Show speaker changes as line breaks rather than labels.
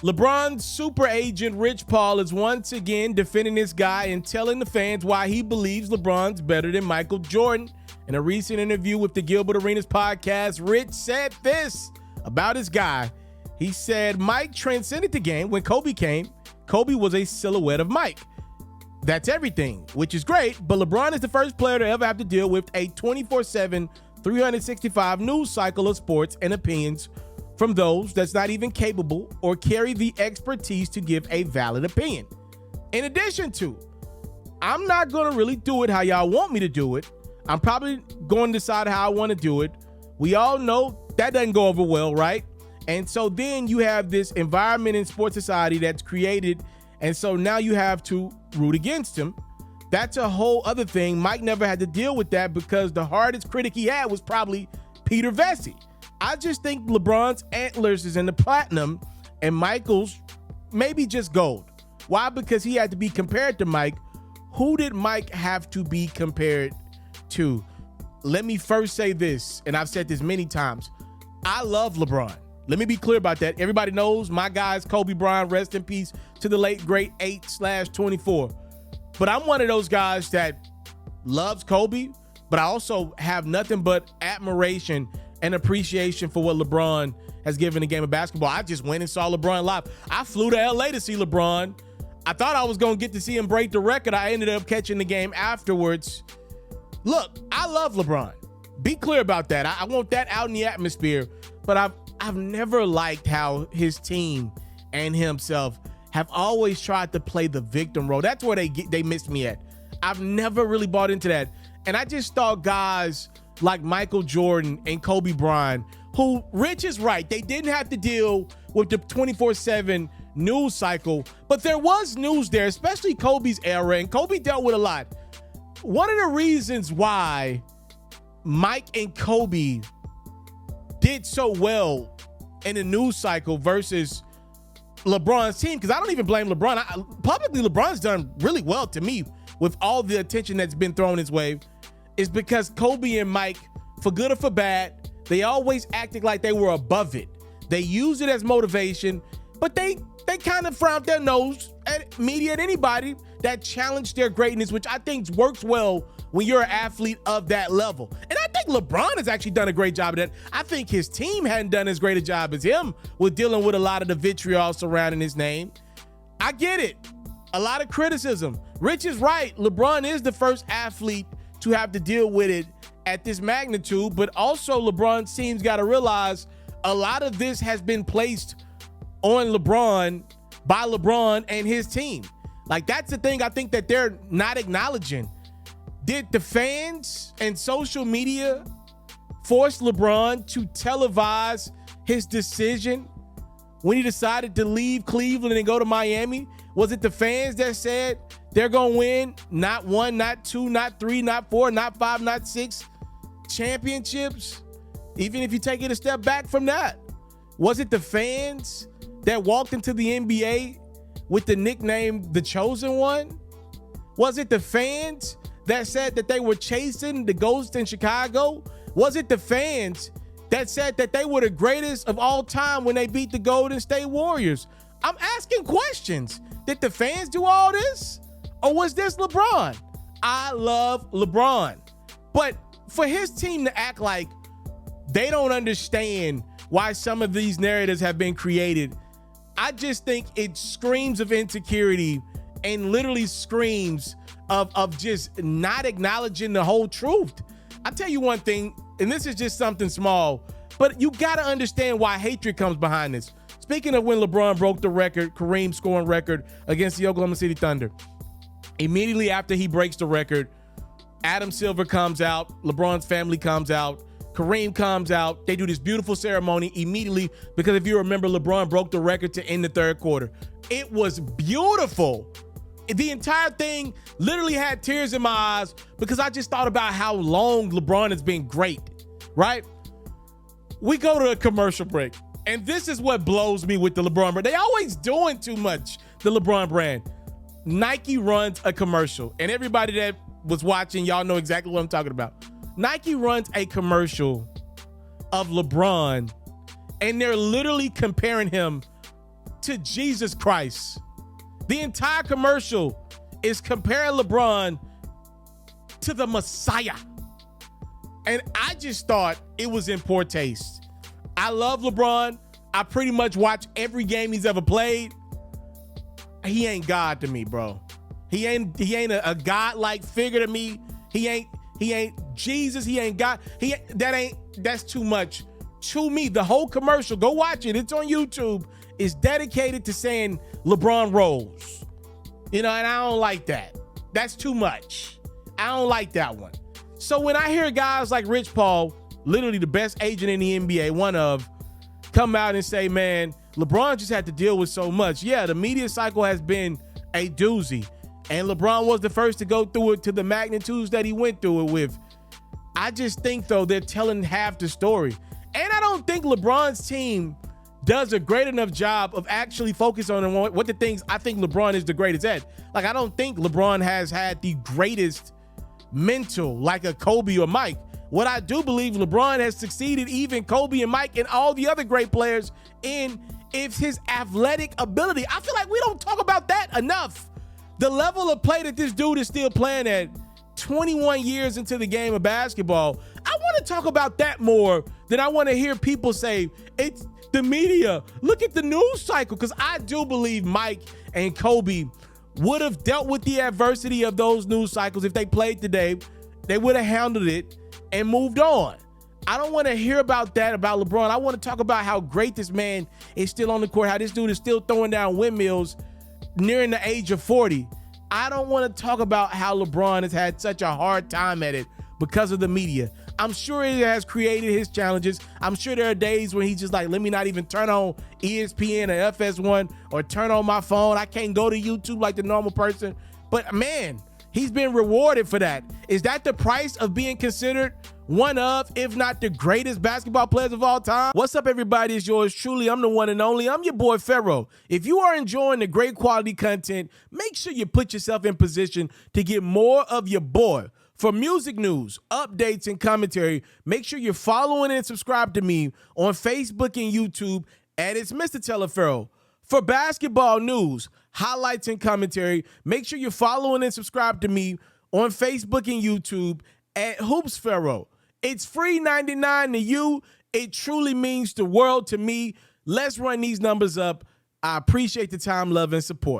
LeBron's super agent, Rich Paul, is once again defending this guy and telling the fans why he believes LeBron's better than Michael Jordan. In a recent interview with the Gilbert Arenas podcast, Rich said this about his guy. He said, Mike transcended the game. When Kobe came, Kobe was a silhouette of Mike. That's everything, which is great, but LeBron is the first player to ever have to deal with a 24/7, 365 news cycle of sports and opinions from those that's not even capable or carry the expertise to give a valid opinion. In addition to, I'm not going to really do it how y'all want me to do it. I'm probably going to decide how I want to do it. We all know that doesn't go over well, right? And so then you have this environment in sports society that's created, and so now you have to root against him. That's a whole other thing. Mike never had to deal with that because the hardest critic he had was probably Peter Vesey. I just think LeBron's antlers is in the platinum and Michael's maybe just gold. Why? Because he had to be compared to Mike. Who did Mike have to be compared to? Let me first say this, and I've said this many times. I love LeBron. Let me be clear about that. Everybody knows my guy's Kobe Bryant, rest in peace to the late great 8/24. But I'm one of those guys that loves Kobe, but I also have nothing but admiration and appreciation for what LeBron has given the game of basketball. I just went and saw LeBron live. I flew to LA to see LeBron. I thought I was going to get to see him break the record. I ended up catching the game afterwards. Look, I love LeBron. Be clear about that. I want that out in the atmosphere. But I've never liked how his team and himself have always tried to play the victim role. That's where they missed me at. I've never really bought into that. And I just thought guys like Michael Jordan and Kobe Bryant, who, Rich is right, they didn't have to deal with the 24/7 news cycle, but there was news there, especially Kobe's era, and Kobe dealt with a lot. One of the reasons why Mike and Kobe did so well in the news cycle versus LeBron's team, because I don't even blame LeBron. Publicly, LeBron's done really well to me with all the attention that's been thrown his way, is because Kobe and Mike, for good or for bad, they always acted like they were above it. They used it as motivation, but they kind of frowned their nose at media and anybody that challenged their greatness, which I think works well when you're an athlete of that level. And I think LeBron has actually done a great job of that. I think his team hadn't done as great a job as him with dealing with a lot of the vitriol surrounding his name. I get it. A lot of criticism. Rich is right. LeBron is the first athlete to have to deal with it at this magnitude, but also LeBron's team's got to realize a lot of this has been placed on LeBron by LeBron and his team. Like, that's the thing I think that they're not acknowledging. Did the fans and social media force LeBron to televise his decision when he decided to leave Cleveland and go to Miami? Was it the fans that said they're going to win not 1, not 2, not 3, not 4, not 5, not 6 championships? Even if you take it a step back from that, was it the fans that walked into the NBA with the nickname The Chosen One? Was it the fans that said that they were chasing the ghost in Chicago? Was it the fans that said that they were the greatest of all time when they beat the Golden State Warriors? I'm asking questions. Did the fans do all this? Or was this LeBron? I love LeBron. But for his team to act like they don't understand why some of these narratives have been created, I just think it screams of insecurity and literally screams of just not acknowledging the whole truth. I'll tell you one thing, and this is just something small, but you got to understand why hatred comes behind this. Speaking of when LeBron broke the record, Kareem scoring record against the Oklahoma City Thunder, immediately after he breaks the record, Adam Silver comes out, LeBron's family comes out, Kareem comes out. They do this beautiful ceremony immediately because if you remember, LeBron broke the record to end the third quarter. It was beautiful. The entire thing literally had tears in my eyes because I just thought about how long LeBron has been great, right? We go to a commercial break, and this is what blows me with the LeBron brand. They always doing too much, the LeBron brand. Nike runs a commercial, and everybody that was watching, y'all know exactly what I'm talking about. Nike runs a commercial of LeBron, and they're literally comparing him to Jesus Christ. The entire commercial is comparing LeBron to the Messiah. And I just thought it was in poor taste. I love LeBron. I pretty much watch every game he's ever played. He ain't God to me, bro. He ain't a God-like figure to me. He ain't Jesus. He ain't God. That's too much to me. The whole commercial, go watch it. It's on YouTube. Is dedicated to saying LeBron rolls. And I don't like that. That's too much. I don't like that one. So when I hear guys like Rich Paul, literally the best agent in the NBA, one of, come out and say, man, LeBron just had to deal with so much. Yeah, the media cycle has been a doozy. And LeBron was the first to go through it to the magnitudes that he went through it with. I just think, though, they're telling half the story. And I don't think LeBron's team does a great enough job of actually focusing on what the things I think LeBron is the greatest at. Like, I don't think LeBron has had the greatest mental like a Kobe or Mike. What I do believe, LeBron has succeeded even Kobe and Mike and all the other great players in is his athletic ability. I feel like we don't talk about that enough. The level of play that this dude is still playing at 21 years into the game of basketball, I want to talk about that more than I want to hear people say, it's the media. Look at the news cycle, because I do believe Mike and Kobe would have dealt with the adversity of those news cycles if they played today. They would have handled it and moved on. I don't want to hear about that, about LeBron. I want to talk about how great this man is still on the court, how this dude is still throwing down windmills nearing the age of 40. I don't want to talk about how LeBron has had such a hard time at it because of the media. I'm sure it has created his challenges. I'm sure there are days when he's just like, let me not even turn on ESPN or FS1 or turn on my phone. I can't go to YouTube like the normal person. But man, he's been rewarded for that. Is that the price of being considered one of, if not the greatest basketball players of all time? What's up, everybody? It's yours truly. I'm the one and only. I'm your boy, Pharaoh. If you are enjoying the great quality content, make sure you put yourself in position to get more of your boy. For music news, updates, and commentary, make sure you're following and subscribe to me on Facebook and YouTube at It's Mr. Telepharaoh. For basketball news, highlights, and commentary, make sure you're following and subscribe to me on Facebook and YouTube at Hoops Pharaoh. It's free 99 to you. It truly means the world to me. Let's run these numbers up. I appreciate the time, love, and support.